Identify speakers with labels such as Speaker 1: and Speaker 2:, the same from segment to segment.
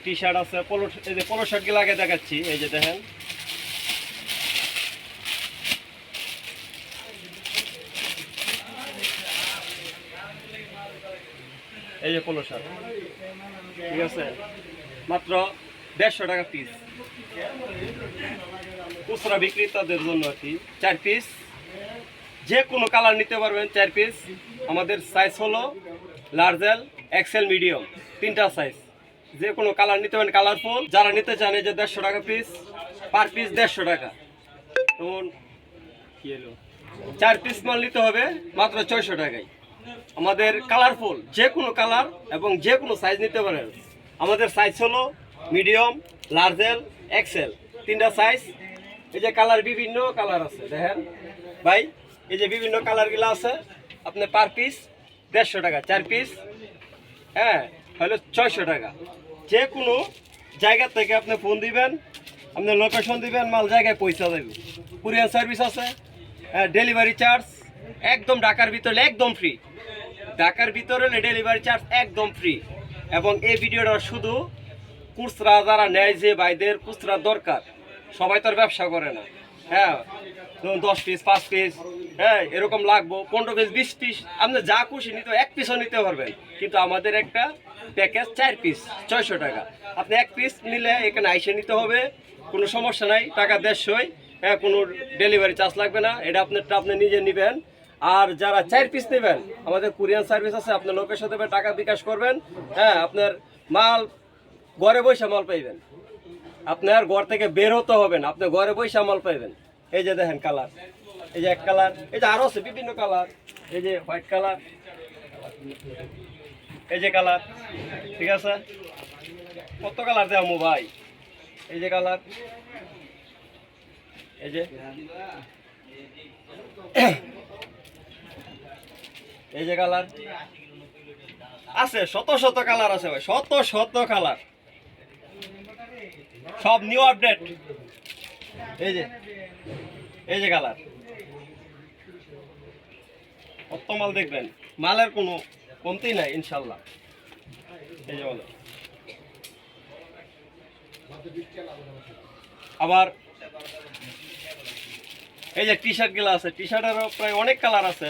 Speaker 1: T shirt আছে, polo, এই যে পোলো শার্টগুলো আগে দেখাচ্ছি। এই যে দেখেন, এই যে পোলো শার্ট, ঠিক আছে, মাত্র 150 টাকা পিস। খুচরা বিক্রেতাদের জন্য আর কি। 4 পিস, যে কোনো কালার নিতে পারবেন। 4 পিস। আমাদের সাইজ হলো লার্জেল, এক্সেল, মিডিয়াম, 3টা সাইজ। যে কোনো কালার নিতে পারেন, কালারফুল। যারা নিতে চান এই যে 150 টাকা পিস, পার পিস 150 টাকা। তখন কি এলো, 4 পিস মাল নিতে হবে মাত্র 600 টাকায়। আমাদের কালারফুল, যে কোনো কালার এবং যে কোনো সাইজ নিতে পারেন। আমাদের সাইজ হলো মিডিয়াম, লার্জেল, এক্সেল, 3টা সাইজ। এই যে কালার, বিভিন্ন কালার আছে দেখেন ভাই, এই যে বিভিন্ন কালারগুলো আছে। আপনি পার পিস 150 টাকা, 4 পিস, হ্যাঁ, হলো 600 টাকা। যে কোনো জায়গা থেকে আপনি ফোন দিবেন, আপনি লোকেশন দিবেন, মাল জায়গায় পৌঁছা দেবে। কুরিয়ার সার্ভিস আছে, ডেলিভারি চার্জ একদম ঢাকার ভিতরে একদম ফ্রি। ঢাকার ভিতরে ডেলিভারি চার্জ একদম ফ্রি। এবং এই ভিডিওটা শুধু খুচরা যারা নেয়, যে ভাইদের খুচরা দরকার, সবাই তো আর ব্যবসা করে না। হ্যাঁ, 10 পিস, 5 পিস, হ্যাঁ, এরকম লাগবো, 15 পিস, 20 পিস, আপনি যা খুশি নিতে, 1 পিসও নিতে পারবেন। কিন্তু আমাদের একটা প্যাকেজ 4 পিস 600 টাকা। আপনি 1 পিস নিলে এখানে আইসে নিতে হবে, কোনো সমস্যা নাই, টাকা 150। হ্যাঁ, কোনো ডেলিভারি চার্জ লাগবে না, এটা আপনারটা আপনি নিজে নেবেন। আর যারা 4 পিস নেবেন, আমাদের কুরিয়ার সার্ভিস আছে, আপনার লোকেশন দেবেন, টাকা বিকাশ করবেন। হ্যাঁ, আপনার মাল ঘরে বসে মাল পাইবেন। আপনার ঘর থেকে বের হতে হবে না, আপনি ঘরে বসে মাল পাইবেন। এই যে দেখেন কালার, এই যে এক কালার, এই যে আরো আছে বিভিন্ন কালার, এই যে হোয়াইট কালার, এই যে কালার, ঠিক আছে, কত কালার দেবো ভাই। এই যে কালার, এই যে, এই যে কালার আছে, শত শত কালার আছে ভাই, শত শত কালার, সব নিউ আপডেট। এই যে, এই যে কালার, কত মাল দেখবেন, মালের কোনো কমতি নাই ইনশাল্লাহ। এই যে বলো, আবার এই যে টি শার্ট গুলো আছে, টি শার্টেরও প্রায় অনেক কালার আছে,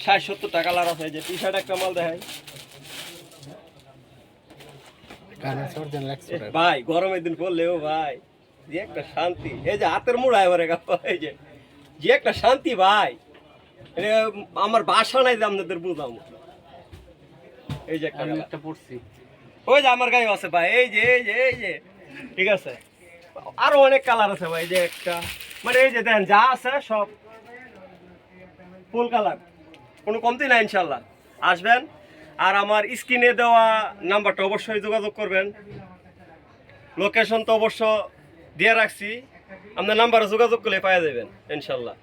Speaker 1: 60-70টা কালার আছে। এই যে টি শার্ট একটা মাল দেখাই ভাই, গরমের দিন পড়লেও ভাই যে একটা শান্তি, এই যে হাতের মুড়ায় ভরে গেল, এই যে যে একটা শান্তি ভাই, আমার বাসা নাই যে আপনাদের বুঝাবো। এই যে একটা পড়ছি, ওই যে আমার গায়ে আছে ভাই, এই যে, এই যে, এই যে, ঠিক আছে, আরো অনেক কালার আছে ভাই। যে একটা, মানে এই যে দেখেন যা আছে সব ফুল কালার, কোনো কমতি নাই ইনশাল্লাহ। আসবেন, আর আমার স্ক্রিনে দেওয়া নাম্বারটা অবশ্যই যোগাযোগ করবেন। লোকেশন তো অবশ্য দিয়ে রাখছি, আপনার নাম্বারে যোগাযোগ করলে পাওয়া যাবেন ইনশাল্লাহ।